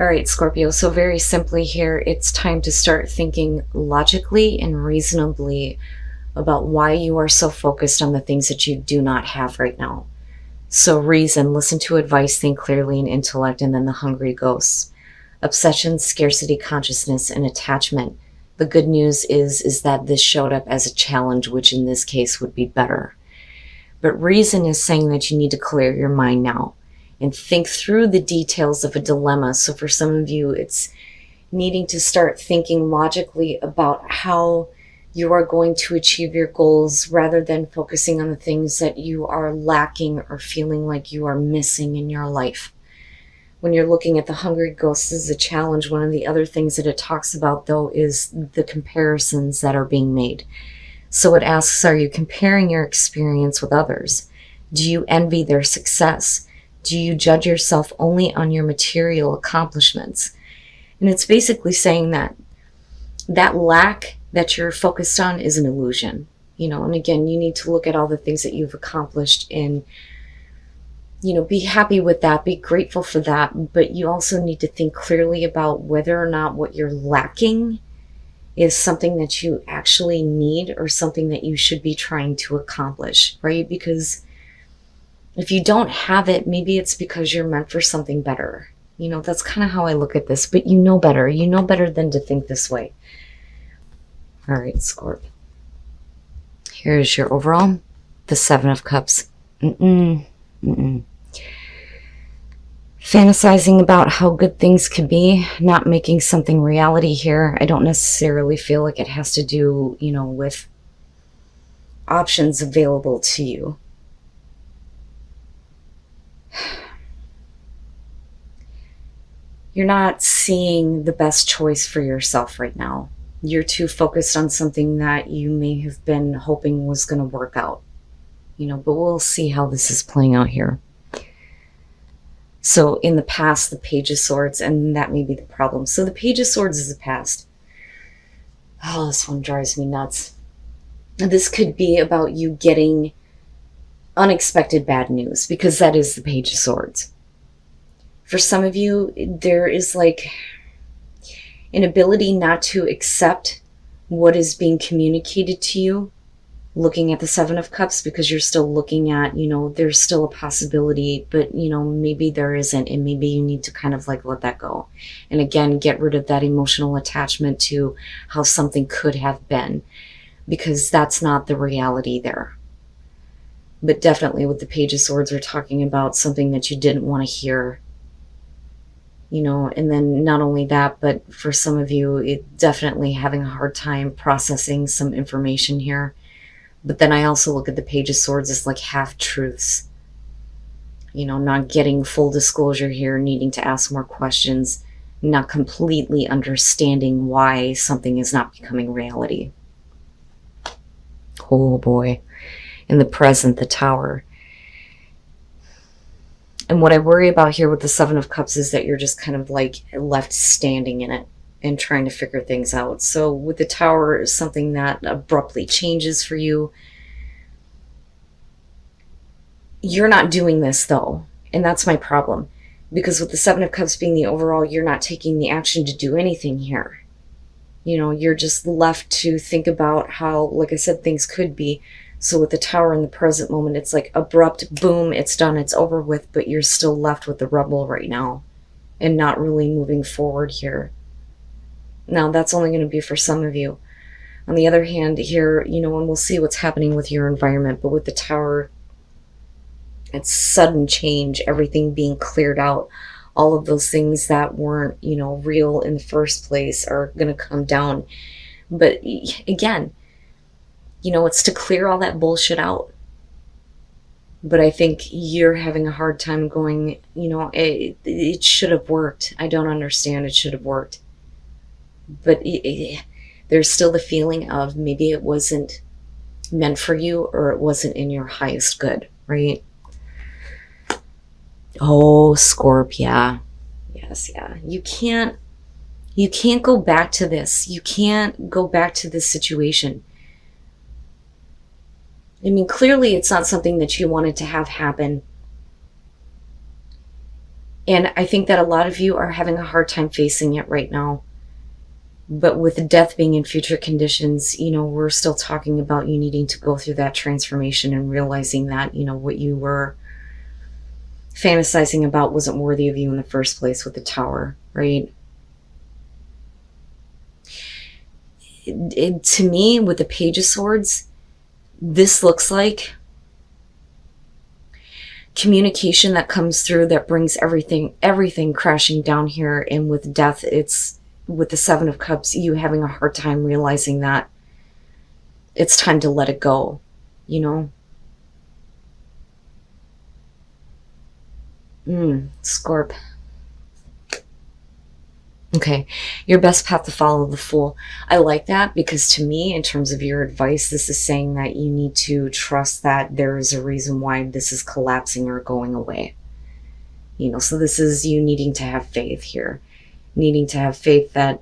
All right, Scorpio. So very simply here, it's time to start thinking logically and reasonably about why you are so focused on the things that you do not have right now. So reason, listen to advice, think clearly, and intellect, and then the hungry ghosts. Obsession, scarcity, consciousness, and attachment. The good news is that this showed up as a challenge, which in this case would be better. But reason is saying that you need to clear your mind now and think through the details of a dilemma. So for some of you, it's needing to start thinking logically about how you are going to achieve your goals rather than focusing on the things that you are lacking or feeling like you are missing in your life. When you're looking at the hungry ghosts as a challenge, one of the other things that it talks about, though, is the comparisons that are being made. So it asks, are you comparing your experience with others? Do you envy their success? Do you judge yourself only on your material accomplishments? And it's basically saying that that lack that you're focused on is an illusion. And again, you need to look at all the things that you've accomplished and be happy with that, be grateful for that, but you also need to think clearly about whether or not what you're lacking is something that you actually need or something that you should be trying to accomplish, right? Because if you don't have it, maybe it's because you're meant for something better. That's kind of how I look at this, but you know better. You know better than to think this way. All right, Scorp. Here's your overall, the Seven of Cups. Fantasizing about how good things could be, not making something reality here. I don't necessarily feel like it has to do, with options available to you. You're not seeing the best choice for yourself right now. You're too focused on something that you may have been hoping was going to work out. But we'll see how this is playing out here. So in the past, the Page of Swords, and that may be the problem. So the Page of Swords is the past. Oh, this one drives me nuts. This could be about you getting unexpected bad news, because that is the Page of Swords. For some of you, there is like an ability not to accept what is being communicated to you, looking at the Seven of Cups, because you're still looking at, there's still a possibility, but, maybe there isn't, and maybe you need to kind of like let that go. And again, get rid of that emotional attachment to how something could have been, because that's not the reality there. But definitely with the Page of Swords, we're talking about something that you didn't want to hear. And then not only that, but for some of you, it definitely having a hard time processing some information here. But then I also look at the Page of Swords as like half-truths. Not getting full disclosure here, needing to ask more questions, not completely understanding why something is not becoming reality. Oh boy. In the present, the Tower. And what I worry about here with the Seven of Cups is that you're just kind of like left standing in it and trying to figure things out. So with the Tower, something that abruptly changes for you. You're not doing this though, and that's my problem. Because with the Seven of Cups being the overall, you're not taking the action to do anything here. You're just left to think about how, like I said, things could be. So with the Tower in the present moment, it's like abrupt, boom, it's done, it's over with, but you're still left with the rubble right now and not really moving forward here. Now, that's only going to be for some of you. On the other hand, here, and we'll see what's happening with your environment, but with the Tower, it's sudden change, everything being cleared out. All of those things that weren't, real in the first place are going to come down. But again, it's to clear all that bullshit out. But I think you're having a hard time going, it should have worked. I don't understand. It should have worked. But there's still the feeling of maybe it wasn't meant for you, or it wasn't in your highest good, right? Oh, Scorp, yeah. Yes, yeah. You can't go back to this. You can't go back to this situation. I mean, clearly it's not something that you wanted to have happen. And I think that a lot of you are having a hard time facing it right now. But with death being in future conditions, we're still talking about you needing to go through that transformation and realizing that, what you were fantasizing about wasn't worthy of you in the first place with the tower, right? To me, with the Page of Swords, this looks like communication that comes through that brings everything crashing down here. And with death, it's with the Seven of Cups, you having a hard time realizing that it's time to let it go, Scorp. Okay, your best path to follow, the Fool. I like that because to me, in terms of your advice, this is saying that you need to trust that there is a reason why this is collapsing or going away. So this is you needing to have faith here. Needing to have faith that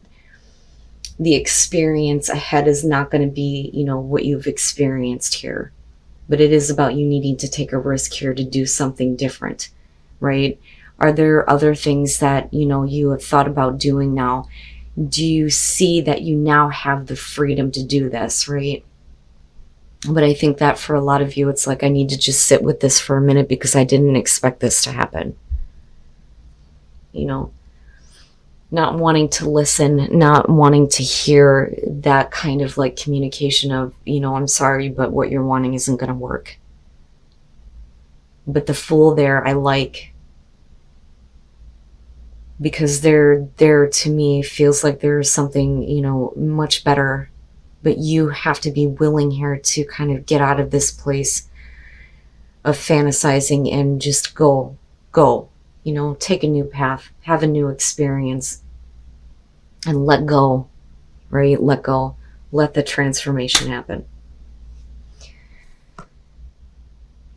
the experience ahead is not going to be, what you've experienced here. But it is about you needing to take a risk here to do something different, right? Are there other things that, you have thought about doing now? Do you see that you now have the freedom to do this, right? But I think that for a lot of you, it's like, I need to just sit with this for a minute because I didn't expect this to happen. Not wanting to listen, not wanting to hear that kind of like communication of, I'm sorry, but what you're wanting isn't going to work. But the Fool there, I like, because there to me feels like there's something, much better, but you have to be willing here to kind of get out of this place of fantasizing and just go, take a new path, have a new experience, and let go, right? Let go, let the transformation happen.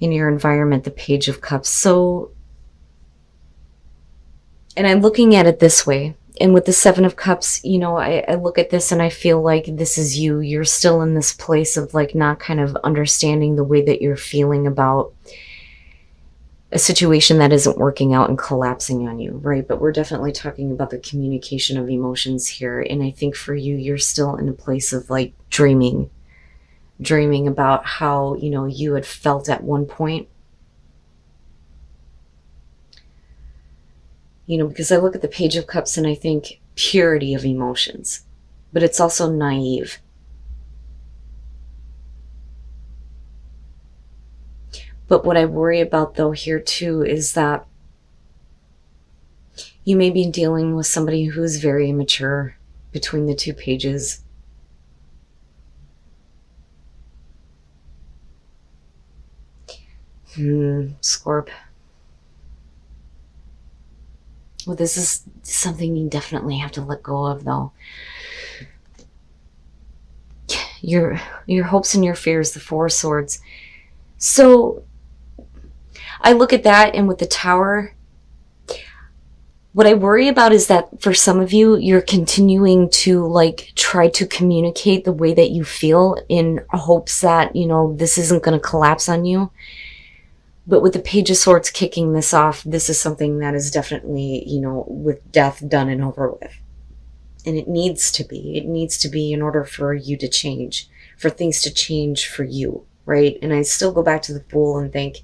In your environment, the Page of Cups. So, and I'm looking at it this way. And with the Seven of Cups, I look at this and I feel like this is you. You're still in this place of like not kind of understanding the way that you're feeling about a situation that isn't working out and collapsing on you, right? But we're definitely talking about the communication of emotions here. And I think for you, you're still in a place of like dreaming about how, you had felt at one point. Because I look at the Page of Cups and I think purity of emotions, but it's also naive. But what I worry about though here too is that you may be dealing with somebody who's very immature between the two pages. Scorp. Well, this is something you definitely have to let go of though. Your hopes and your fears, the Four of Swords. So I look at that, and with the Tower, what I worry about is that for some of you, you're continuing to like try to communicate the way that you feel in hopes that, this isn't going to collapse on you. But with the Page of Swords kicking this off, this is something that is definitely, with death done and over with. And it needs to be. It needs to be in order for you to change, for things to change for you, right? And I still go back to the Fool and think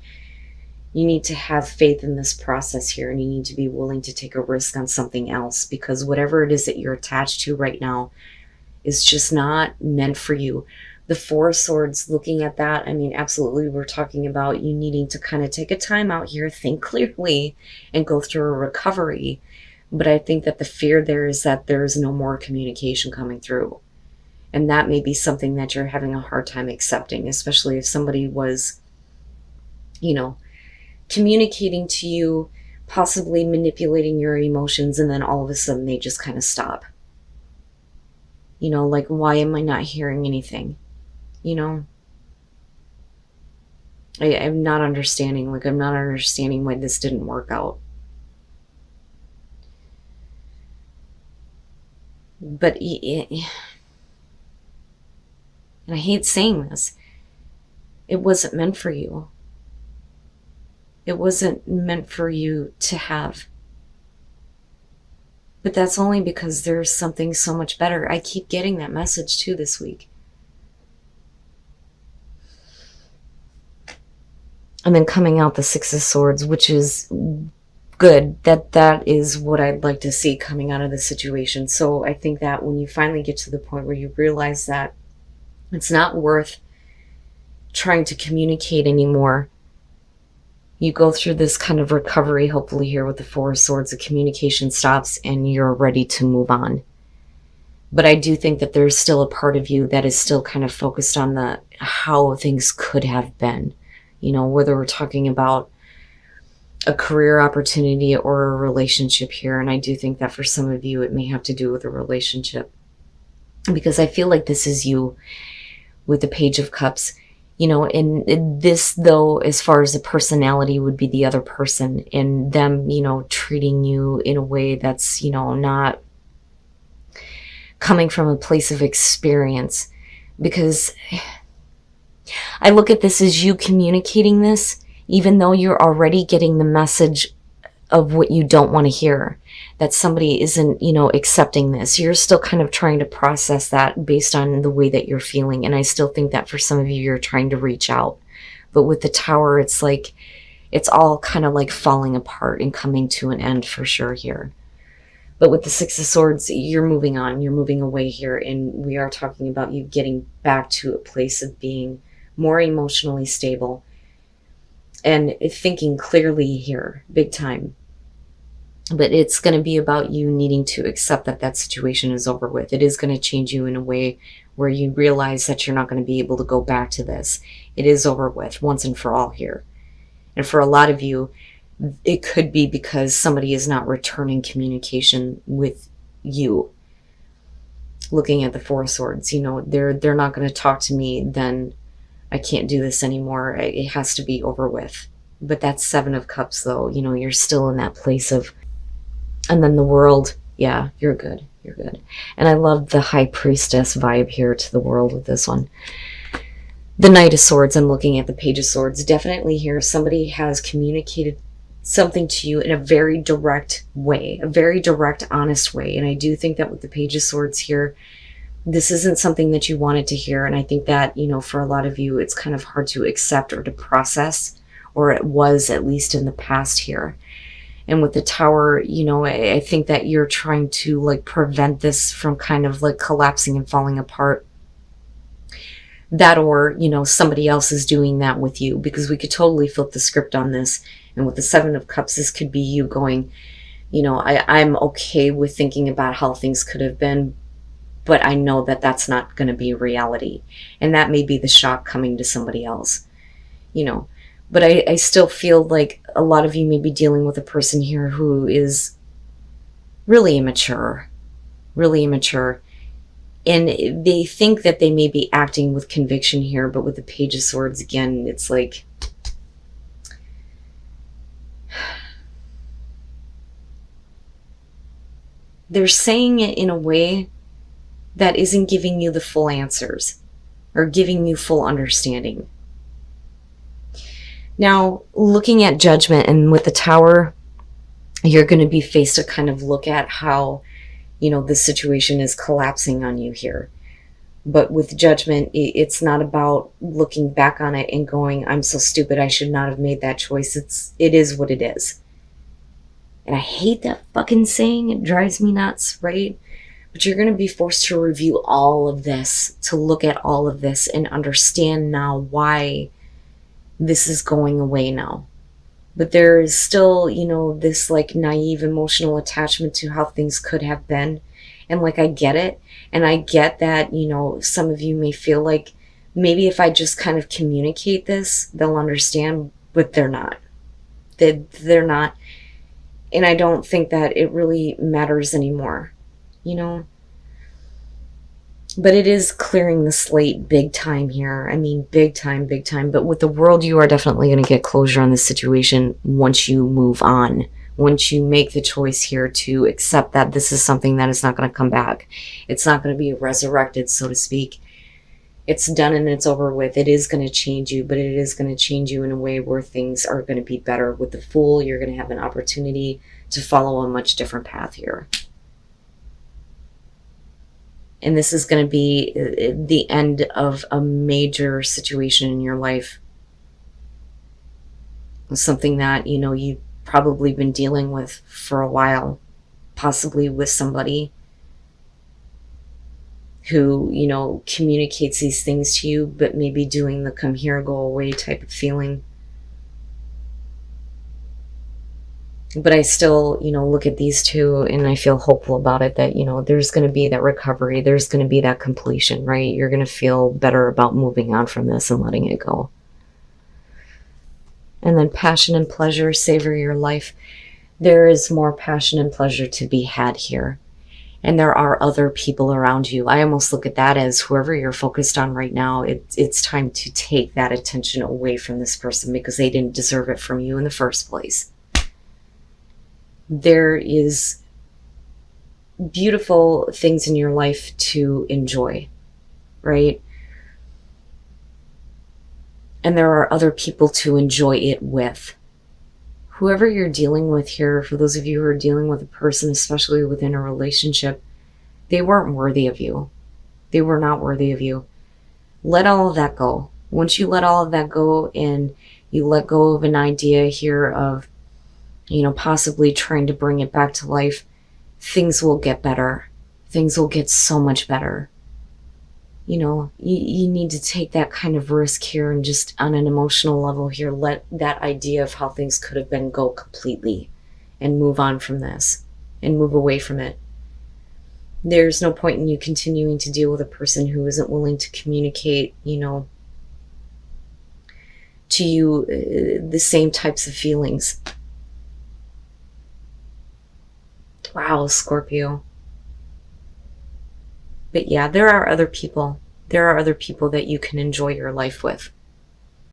you need to have faith in this process here, and you need to be willing to take a risk on something else, because whatever it is that you're attached to right now is just not meant for you. The Four of Swords, looking at that, I mean, absolutely, we're talking about you needing to kind of take a time out here, think clearly, and go through a recovery. But I think that the fear there is that there is no more communication coming through. And that may be something that you're having a hard time accepting, especially if somebody was, communicating to you, possibly manipulating your emotions, and then all of a sudden they just kind of stop. Like, why am I not hearing anything? I'm not understanding. Like, I'm not understanding why this didn't work out. But, and I hate saying this, it wasn't meant for you. It wasn't meant for you to have. But that's only because there's something so much better. I keep getting that message too this week. And then coming out the Six of Swords, which is good. That is what I'd like to see coming out of the situation. So I think that when you finally get to the point where you realize that it's not worth trying to communicate anymore, you go through this kind of recovery, hopefully here with the Four of Swords, the communication stops and you're ready to move on. But I do think that there's still a part of you that is still kind of focused on the how things could have been. You know, whether we're talking about a career opportunity or a relationship here. And I do think that for some of you, it may have to do with a relationship. Because I feel like this is you with the Page of Cups. You know, and this, though, as far as the personality, would be the other person, and them, you know, treating you in a way that's, you know, not coming from a place of experience. Because I look at this as you communicating this, even though you're already getting the message of what you don't want to hear, that somebody isn't, you know, accepting this. You're still kind of trying to process that based on the way that you're feeling. And I still think that for some of you, you're trying to reach out. But with the Tower, it's like, it's all kind of like falling apart and coming to an end for sure here. But with the Six of Swords, you're moving on, you're moving away here. And we are talking about you getting back to a place of being more emotionally stable and thinking clearly here, big time. But it's going to be about you needing to accept that that situation is over with. It is going to change you in a way where you realize that you're not going to be able to go back to this. It is over with once and for all here. And for a lot of you, it could be because somebody is not returning communication with you. Looking at the Four of Swords, you know, they're not going to talk to me, then I can't do this anymore. It has to be over with. But that's Seven of Cups, though. You know, you're still in that place of, and then the World, yeah, you're good. You're good. And I love the High Priestess vibe here to the World with this one. The Knight of Swords, I'm looking at the Page of Swords. Definitely here, somebody has communicated something to you in a very direct way, a very direct, honest way. And I do think that with the Page of Swords here, this isn't something that you wanted to hear. And I think that, you know, for a lot of you, it's kind of hard to accept or to process, or it was at least in the past here. And with the Tower, you know, I think that you're trying to like prevent this from kind of like collapsing and falling apart. That, or, you know, somebody else is doing that with you, because we could totally flip the script on this. And with the Seven of Cups, this could be you going, you know, I'm okay with thinking about how things could have been, but I know that that's not going to be reality. And that may be the shock coming to somebody else, you know. But I still feel like a lot of you may be dealing with a person here who is really immature, really immature. And they think that they may be acting with conviction here, but with the Page of Swords, again, it's like, they're saying it in a way that isn't giving you the full answers or giving you full understanding. Now, looking at Judgment, and with the Tower, you're going to be faced to kind of look at how, you know, the situation is collapsing on you here. But with Judgment, it's not about looking back on it and going, I'm so stupid, I should not have made that choice. It is what it is. And I hate that fucking saying. It drives me nuts, right? But you're going to be forced to review all of this, to look at all of this and understand now why this is going away now. But there is still, you know, this like naive emotional attachment to how things could have been. And like, I get it. And I get that, you know, some of you may feel like maybe if I just kind of communicate this, they'll understand, but they're not. They're not. And I don't think that it really matters anymore, you know. But it is clearing the slate big time here. I mean, big time, big time. But with the World, you are definitely going to get closure on this situation once you move on. Once you make the choice here to accept that this is something that is not going to come back. It's not going to be resurrected, so to speak. It's done and it's over with. It is going to change you, but it is going to change you in a way where things are going to be better. With the Fool, you're going to have an opportunity to follow a much different path here. And this is going to be the end of a major situation in your life. Something that, you've probably been dealing with for a while, possibly with somebody who, communicates these things to you, but maybe doing the come here, go away type of feeling. But I still, look at these two and I feel hopeful about it that, there's going to be that recovery. There's going to be that completion, right? You're going to feel better about moving on from this and letting it go. And then passion and pleasure, savor your life. There is more passion and pleasure to be had here. And there are other people around you. I almost look at that as whoever you're focused on right now, it's time to take that attention away from this person because they didn't deserve it from you in the first place. There is beautiful things in your life to enjoy, right? And there are other people to enjoy it with. Whoever you're dealing with here, for those of you who are dealing with a person, especially within a relationship, they weren't worthy of you. They were not worthy of you. Let all of that go. Once you let all of that go and you let go of an idea here of, possibly trying to bring it back to life, things will get better. Things will get so much better. You need to take that kind of risk here and just on an emotional level here, let that idea of how things could have been go completely and move on from this and move away from it. There's no point in you continuing to deal with a person who isn't willing to communicate, to you the same types of feelings. Wow, Scorpio. But yeah, there are other people. There are other people that you can enjoy your life with.